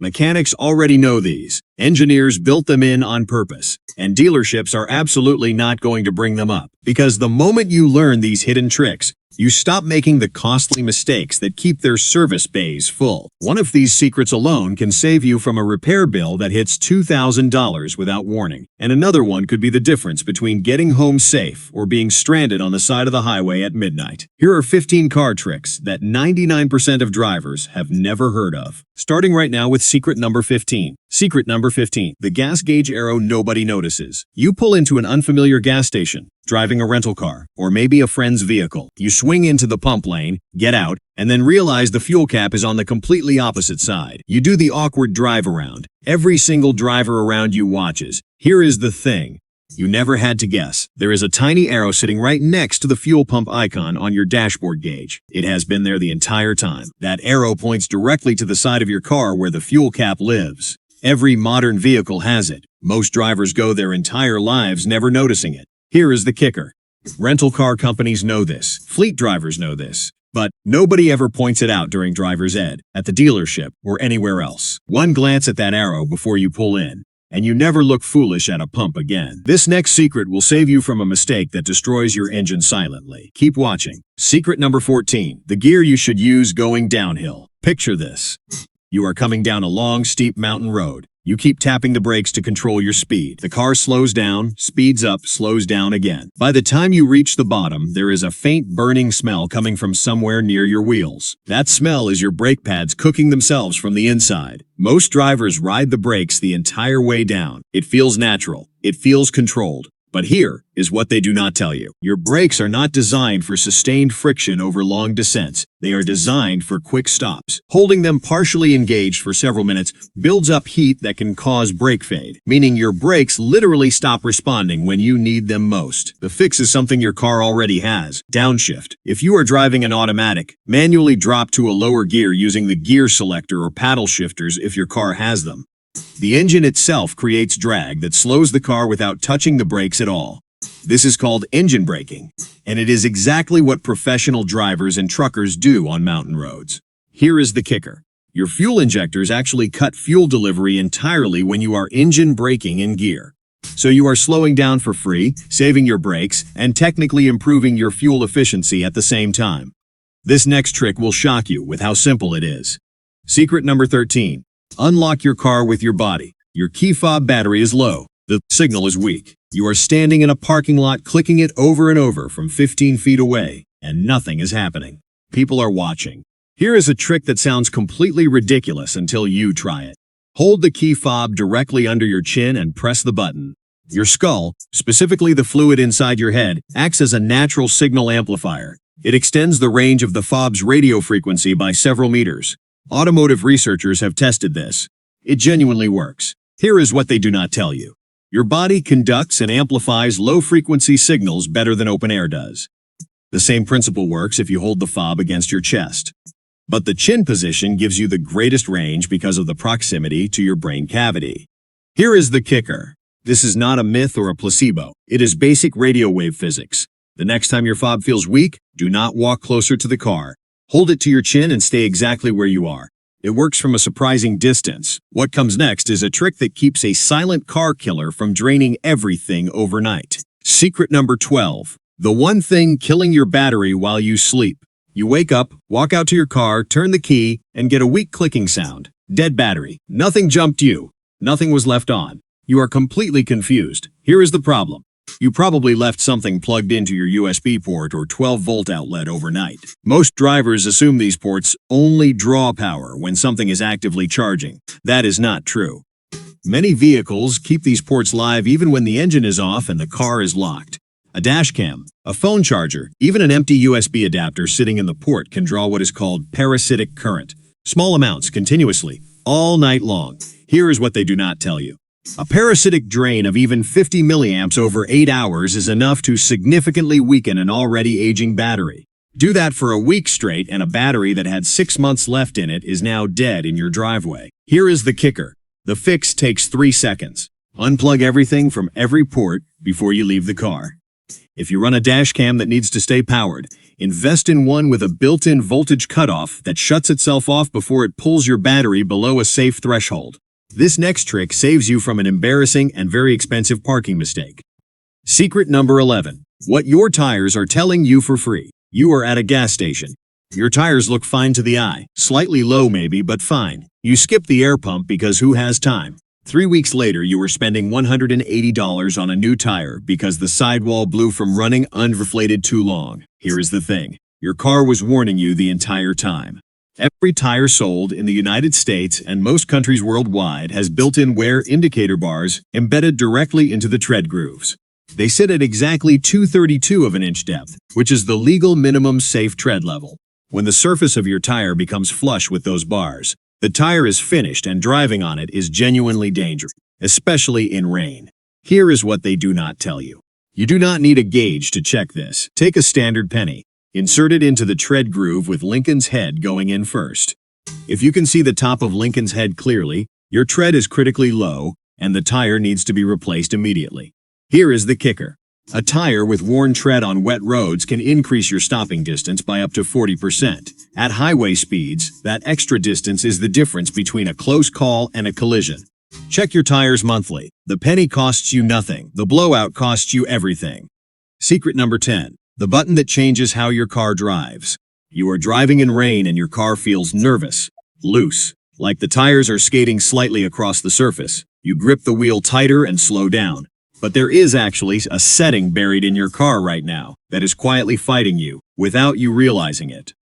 Mechanics already know these. Engineers built them in on purpose, and dealerships are absolutely not going to bring them up. Because the moment you learn these hidden tricks, you stop making the costly mistakes that keep their service bays full. One of these secrets alone can save you from a repair bill that hits $2,000 without warning. And another one could be the difference between getting home safe or being stranded on the side of the highway at midnight. Here are 15 car tricks that 99% of drivers have never heard of. Starting right now with secret number 15. Secret number 15. The gas gauge arrow nobody notices. You pull into an unfamiliar gas station, driving a rental car, or maybe a friend's vehicle. You swing into the pump lane, get out, and then realize the fuel cap is on the completely opposite side. You do the awkward drive around. Every single driver around you watches. Here is the thing. You never had to guess. There is a tiny arrow sitting right next to the fuel pump icon on your dashboard gauge. It has been there the entire time. That arrow points directly to the side of your car where the fuel cap lives. Every modern vehicle has it. Most drivers go their entire lives never noticing it. Here is the kicker. Rental car companies know this. Fleet drivers know this. But nobody ever points it out during driver's ed, at the dealership, or anywhere else. One glance at that arrow before you pull in, and you never look foolish at a pump again. This next secret will save you from a mistake that destroys your engine silently. Keep watching. Secret number 14. The gear you should use going downhill. Picture this. You are coming down a long, steep mountain road. You keep tapping the brakes to control your speed. The car slows down, speeds up, slows down again. By the time you reach the bottom, there is a faint burning smell coming from somewhere near your wheels. That smell is your brake pads cooking themselves from the inside. Most drivers ride the brakes the entire way down. It feels natural. It feels controlled. But here is what they do not tell you. Your brakes are not designed for sustained friction over long descents. They are designed for quick stops. Holding them partially engaged for several minutes builds up heat that can cause brake fade, meaning your brakes literally stop responding when you need them most. The fix is something your car already has: downshift. If you are driving an automatic, manually drop to a lower gear using the gear selector or paddle shifters if your car has them. The engine itself creates drag that slows the car without touching the brakes at all. This is called engine braking, and it is exactly what professional drivers and truckers do on mountain roads. Here is the kicker. Your fuel injectors actually cut fuel delivery entirely when you are engine braking in gear. So you are slowing down for free, saving your brakes, and technically improving your fuel efficiency at the same time. This next trick will shock you with how simple it is. Secret number 13. Unlock your car with your body. Your key fob battery is low. The signal is weak. You are standing in a parking lot clicking it over and over from 15 feet away, and nothing is happening. People are watching. Here is a trick that sounds completely ridiculous until you try it. Hold the key fob directly under your chin and press the button. Your skull, specifically the fluid inside your head, acts as a natural signal amplifier. It extends the range of the fob's radio frequency by several meters. Automotive researchers have tested this. It genuinely works. Here is what they do not tell you. Your body conducts and amplifies low-frequency signals better than open air does. The same principle works if you hold the fob against your chest. But the chin position gives you the greatest range because of the proximity to your brain cavity. Here is the kicker. This is not a myth or a placebo. It is basic radio wave physics. The next time your fob feels weak, do not walk closer to the car. Hold it to your chin and stay exactly where you are. It works from a surprising distance. What comes next is a trick that keeps a silent car killer from draining everything overnight. Secret number 12. The one thing killing your battery while you sleep. You wake up, walk out to your car, turn the key, and get a weak clicking sound. Dead battery. Nothing jumped you. Nothing was left on. You are completely confused. Here is the problem. You probably left something plugged into your USB port or 12-volt outlet overnight. Most drivers assume these ports only draw power when something is actively charging. That is not true. Many vehicles keep these ports live even when the engine is off and the car is locked. A dash cam, a phone charger, even an empty USB adapter sitting in the port can draw what is called parasitic current. Small amounts continuously, all night long. Here is what they do not tell you. A parasitic drain of even 50 milliamps over 8 hours is enough to significantly weaken an already aging battery. Do that for a week straight and a battery that had 6 months left in it is now dead in your driveway. Here is the kicker. The fix takes 3 seconds. Unplug everything from every port before you leave the car. If you run a dash cam that needs to stay powered, Invest in one with a built-in voltage cutoff that shuts itself off before it pulls your battery below a safe threshold. This next trick saves you from an embarrassing and very expensive parking mistake. Secret number 11. What your tires are telling you for free. You are at a gas station. Your tires look fine to the eye, slightly low maybe, but fine. You skip the air pump because who has time? 3 weeks later, you were spending $180 on a new tire because the sidewall blew from running uninflated too long. Here is the thing. Your car was warning you the entire time. Every tire sold in the United States and most countries worldwide has built-in wear indicator bars embedded directly into the tread grooves. They sit at exactly 2/32 of an inch depth, which is the legal minimum safe tread level. When the surface of your tire becomes flush with those bars, the tire is finished and driving on it is genuinely dangerous, especially in rain. Here is what they do not tell you. You do not need a gauge to check this. Take a standard penny. Insert it into the tread groove with Lincoln's head going in first. If you can see the top of Lincoln's head clearly, your tread is critically low and the tire needs to be replaced immediately. Here is the kicker. A tire with worn tread on wet roads can increase your stopping distance by up to 40%. At highway speeds, that extra distance is the difference between a close call and a collision. Check your tires monthly. The penny costs you nothing. The blowout costs you everything. Secret number 10. The button that changes how your car drives. You are driving in rain and your car feels nervous, loose, like the tires are skating slightly across the surface. You grip the wheel tighter and slow down. But there is actually a setting buried in your car right now that is quietly fighting you without you realizing it.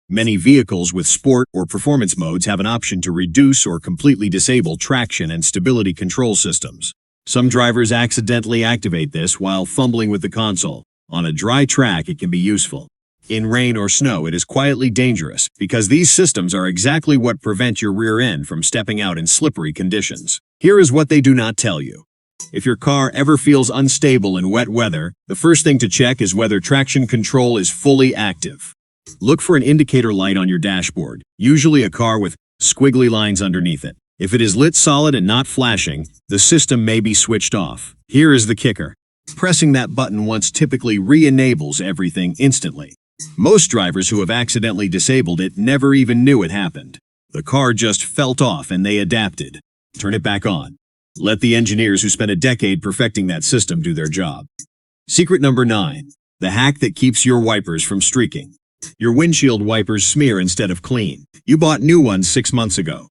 Many vehicles with sport or performance modes have an option to reduce or completely disable traction and stability control systems. Some drivers accidentally activate this while fumbling with the console. On a dry track, it can be useful. In rain or snow, it is quietly dangerous because these systems are exactly what prevent your rear end from stepping out in slippery conditions. Here is what they do not tell you. If your car ever feels unstable in wet weather, the first thing to check is whether traction control is fully active. Look for an indicator light on your dashboard, usually a car with squiggly lines underneath it. If it is lit solid and not flashing, the system may be switched off. Here is the kicker. Pressing that button once typically re-enables everything instantly. Most drivers who have accidentally disabled it never even knew it happened. The car just felt off and they adapted. Turn it back on. Let the engineers who spent a decade perfecting that system do their job. Secret number 9. The hack that keeps your wipers from streaking. Your windshield wipers smear instead of clean. You bought new ones 6 months ago.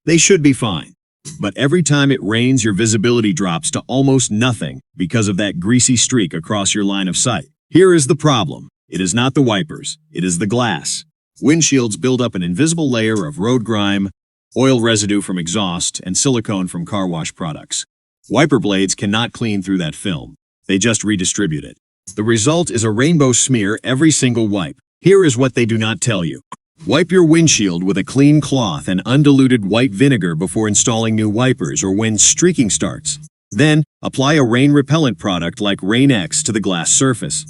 They should be fine. But every time it rains, your visibility drops to almost nothing because of that greasy streak across your line of sight. Here is the problem. It is not the wipers. It is the glass. Windshields build up an invisible layer of road grime, oil residue from exhaust, and silicone from car wash products. Wiper blades cannot clean through that film. They just redistribute it. The result is a rainbow smear every single wipe. Here is what they do not tell you. Wipe your windshield with a clean cloth and undiluted white vinegar before installing new wipers or when streaking starts. Then, apply a rain repellent product like Rain-X to the glass surface.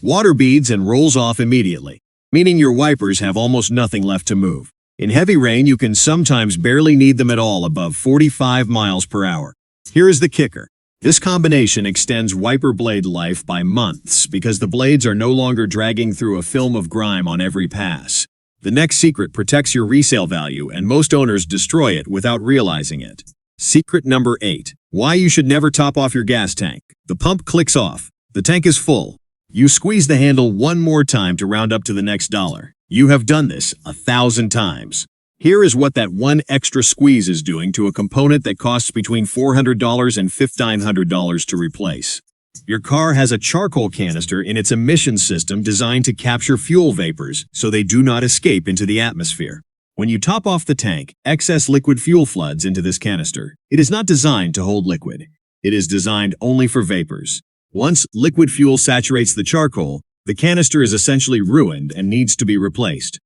Water beads and rolls off immediately, meaning your wipers have almost nothing left to move. In heavy rain, you can sometimes barely need them at all above 45 miles per hour. Here is the kicker. This combination extends wiper blade life by months because the blades are no longer dragging through a film of grime on every pass. The next secret protects your resale value and most owners destroy it without realizing it. Secret number 8. Why you should never top off your gas tank. The pump clicks off. The tank is full. You squeeze the handle one more time to round up to the next dollar. You have done this 1,000 times. Here is what that one extra squeeze is doing to a component that costs between $400 and $1,500 to replace. Your car has a charcoal canister in its emissions system designed to capture fuel vapors so they do not escape into the atmosphere. When you top off the tank, excess liquid fuel floods into this canister. It is not designed to hold liquid. It is designed only for vapors. Once liquid fuel saturates the charcoal, the canister is essentially ruined and needs to be replaced.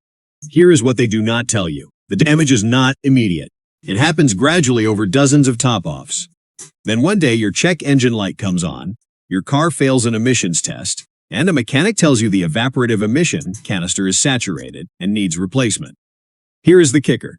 Here is what they do not tell you. The damage is not immediate. It happens gradually over dozens of top-offs. Then one day your check engine light comes on, your car fails an emissions test, and a mechanic tells you the evaporative emission canister is saturated and needs replacement. Here is the kicker.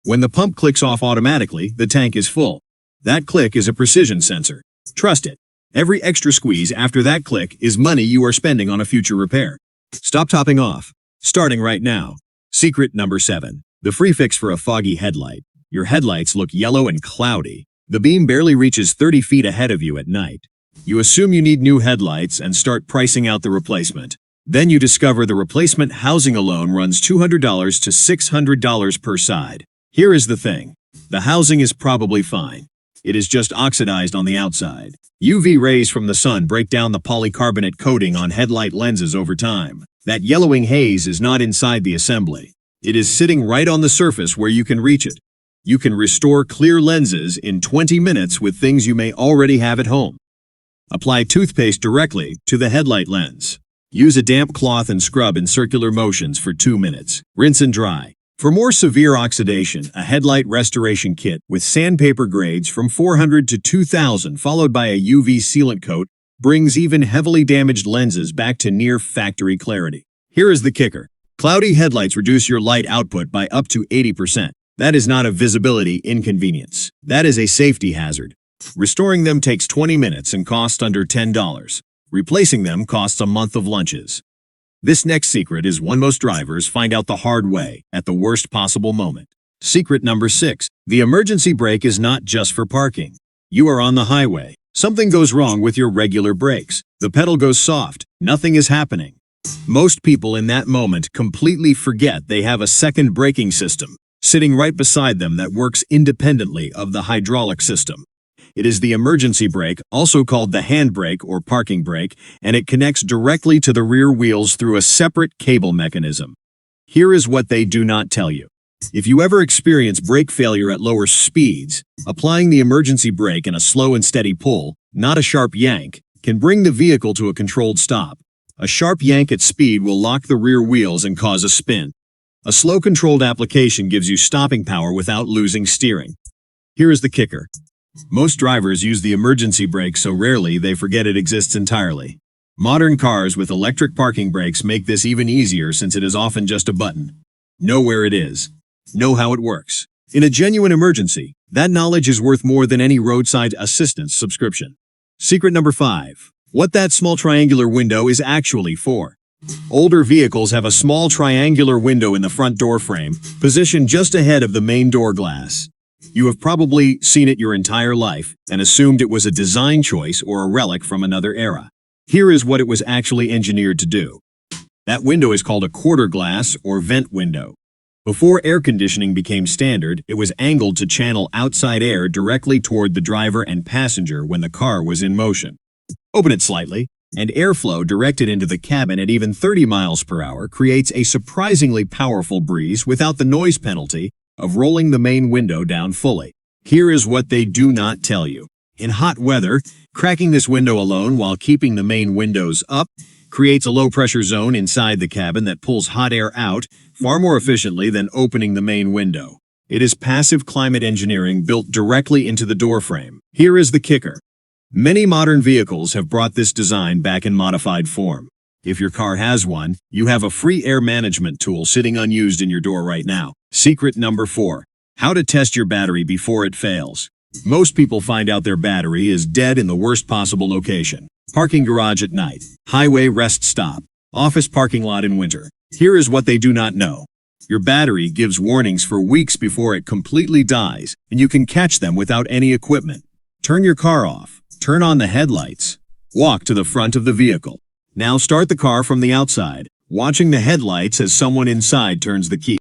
When the pump clicks off automatically, the tank is full. That click is a precision sensor. Trust it. Every extra squeeze after that click is money you are spending on a future repair. Stop topping off. Starting right now. Secret number 7. The free fix for a foggy headlight. Your headlights look yellow and cloudy. The beam barely reaches 30 feet ahead of you at night. You assume you need new headlights and start pricing out the replacement. Then you discover the replacement housing alone runs $200 to $600 per side. Here is the thing. The housing is probably fine. It is just oxidized on the outside. UV rays from the sun break down the polycarbonate coating on headlight lenses over time. That yellowing haze is not inside the assembly. It is sitting right on the surface where you can reach it. You can restore clear lenses in 20 minutes with things you may already have at home. Apply toothpaste directly to the headlight lens. Use a damp cloth and scrub in circular motions for 2 minutes. Rinse and dry. For more severe oxidation, a headlight restoration kit with sandpaper grades from 400 to 2000 followed by a UV sealant coat brings even heavily damaged lenses back to near factory clarity. Here is the kicker. Cloudy headlights reduce your light output by up to 80%. That is not a visibility inconvenience. That is a safety hazard. Restoring them takes 20 minutes and costs under $10. Replacing them costs a month of lunches. This next secret is one most drivers find out the hard way at the worst possible moment. Secret number 6. The emergency brake is not just for parking. You are on the highway. Something goes wrong with your regular brakes. The pedal goes soft. Nothing is happening. Most people in that moment completely forget they have a second braking system sitting right beside them that works independently of the hydraulic system. It is the emergency brake, also called the handbrake or parking brake, and it connects directly to the rear wheels through a separate cable mechanism. Here is what they do not tell you. If you ever experience brake failure at lower speeds, applying the emergency brake in a slow and steady pull, not a sharp yank, can bring the vehicle to a controlled stop. A sharp yank at speed will lock the rear wheels and cause a spin. A slow controlled application gives you stopping power without losing steering. Here is the kicker. Most drivers use the emergency brake so rarely they forget it exists entirely. Modern cars with electric parking brakes make this even easier since it is often just a button. Know where it is. Know how it works. In a genuine emergency, that knowledge is worth more than any roadside assistance subscription. Secret number 5. What that small triangular window is actually for. Older vehicles have a small triangular window in the front door frame, positioned just ahead of the main door glass. You have probably seen it your entire life and assumed it was a design choice or a relic from another era. Here is what it was actually engineered to do. That window is called a quarter glass or vent window. Before air conditioning became standard, it was angled to channel outside air directly toward the driver and passenger when the car was in motion. Open it slightly, and airflow directed into the cabin at even 30 miles per hour creates a surprisingly powerful breeze without the noise penalty of rolling the main window down fully. Here is what they do not tell you. In hot weather, cracking this window alone while keeping the main windows up creates a low-pressure zone inside the cabin that pulls hot air out far more efficiently than opening the main window. It is passive climate engineering built directly into the door frame. Here is the kicker. Many modern vehicles have brought this design back in modified form. If your car has one, you have a free air management tool sitting unused in your door right now. Secret number 4. How to test your battery before it fails. Most people find out their battery is dead in the worst possible location. Parking garage at night, highway rest stop, office parking lot in winter. Here is what they do not know. Your battery gives warnings for weeks before it completely dies, and you can catch them without any equipment. Turn your car off. Turn on the headlights. Walk to the front of the vehicle. Now start the car from the outside, watching the headlights as someone inside turns the key.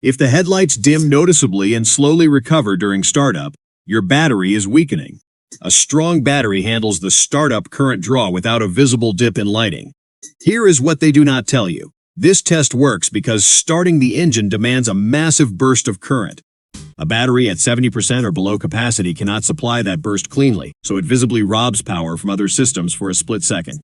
If the headlights dim noticeably and slowly recover during startup, your battery is weakening. A strong battery handles the startup current draw without a visible dip in lighting. Here is what they do not tell you. This test works because starting the engine demands a massive burst of current. A battery at 70% or below capacity cannot supply that burst cleanly, so it visibly robs power from other systems for a split second.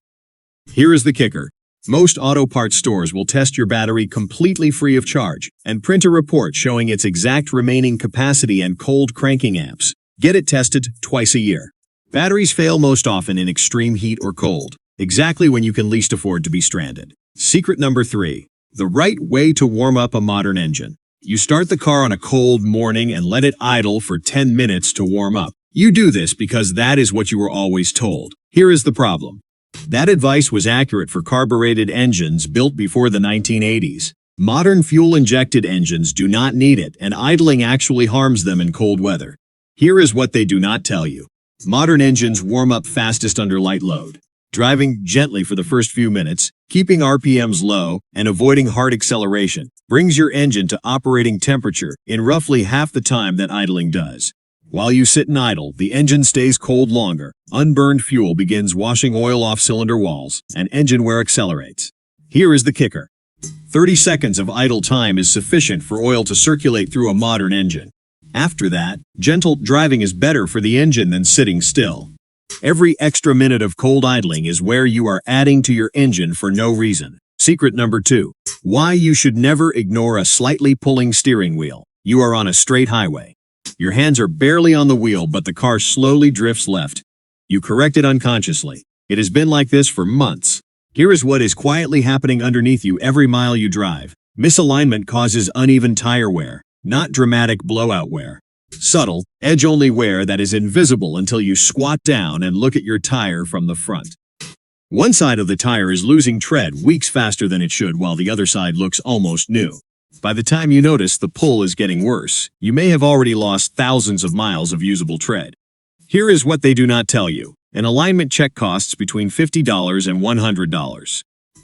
Here is the kicker. Most auto parts stores will test your battery completely free of charge and print a report showing its exact remaining capacity and cold cranking amps. Get it tested twice a year. Batteries fail most often in extreme heat or cold, exactly when you can least afford to be stranded. Secret number 3. The right way to warm up a modern engine. You start the car on a cold morning and let it idle for 10 minutes to warm up. You do this because that is what you were always told. Here is the problem. That advice was accurate for carbureted engines built before the 1980s. Modern fuel-injected engines do not need it, and idling actually harms them in cold weather. Here is what they do not tell you. Modern engines warm up fastest under light load. Driving gently for the first few minutes, keeping RPMs low, and avoiding hard acceleration brings your engine to operating temperature in roughly half the time that idling does. While you sit and idle, the engine stays cold longer, unburned fuel begins washing oil off cylinder walls, and engine wear accelerates. Here is the kicker. 30 seconds of idle time is sufficient for oil to circulate through a modern engine. After that, gentle driving is better for the engine than sitting still. Every extra minute of cold idling is where you are adding to your engine for no reason. Secret number 2. Why you should never ignore a slightly pulling steering wheel. You are on a straight highway. Your hands are barely on the wheel, but the car slowly drifts left. You correct it unconsciously. It has been like this for months. Here is what is quietly happening underneath you every mile you drive. Misalignment causes uneven tire wear, not dramatic blowout wear. Subtle, edge-only wear that is invisible until you squat down and look at your tire from the front. One side of the tire is losing tread weeks faster than it should, while the other side looks almost new. By the time you notice the pull is getting worse, you may have already lost thousands of miles of usable tread. Here is what they do not tell you. An alignment check costs between $50 and $100.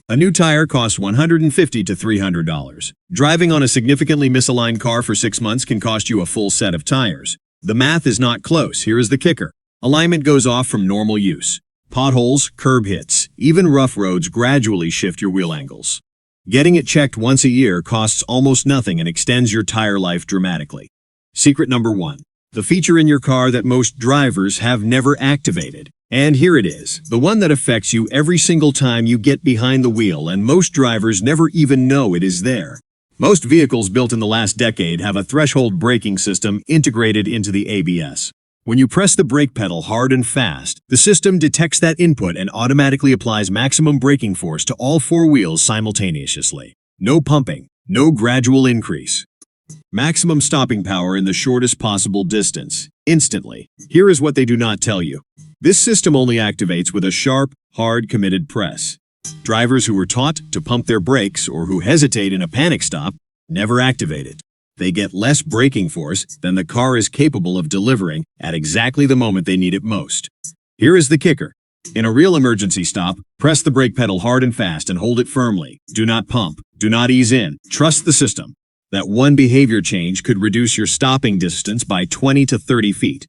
A new tire costs $150 to $300. Driving on a significantly misaligned car for 6 months can cost you a full set of tires. The math is not close. Here is the kicker. Alignment goes off from normal use. Potholes, curb hits, even rough roads gradually shift your wheel angles. Getting it checked once a year costs almost nothing and extends your tire life dramatically. Secret number 1. The feature in your car that most drivers have never activated. And here it is, the one that affects you every single time you get behind the wheel, and most drivers never even know it is there. Most vehicles built in the last decade have a threshold braking system integrated into the ABS. When you press the brake pedal hard and fast, the system detects that input and automatically applies maximum braking force to all 4 wheels simultaneously. No pumping, no gradual increase. Maximum stopping power in the shortest possible distance, instantly. Here is what they do not tell you. This system only activates with a sharp, hard, committed press. Drivers who were taught to pump their brakes or who hesitate in a panic stop never activate it. They get less braking force than the car is capable of delivering at exactly the moment they need it most. Here is the kicker. In a real emergency stop, press the brake pedal hard and fast and hold it firmly. Do not pump. Do not ease in. Trust the system. That one behavior change could reduce your stopping distance by 20 to 30 feet.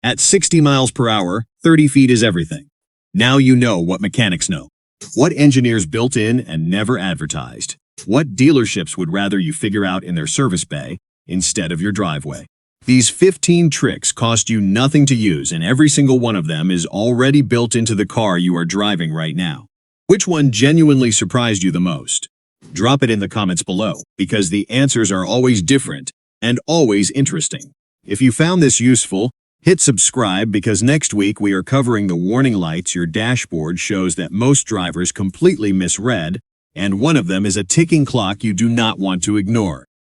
At 60 miles per hour, 30 feet is everything. Now you know what mechanics know. What engineers built in and never advertised. What dealerships would rather you figure out in their service bay instead of your driveway. These 15 tricks cost you nothing to use, and every single one of them is already built into the car you are driving right now. Which one genuinely surprised you the most? Drop it in the comments below, because the answers are always different and always interesting. If you found this useful, hit subscribe, because next week we are covering the warning lights your dashboard shows that most drivers completely misread, and one of them is a ticking clock you do not want to ignore.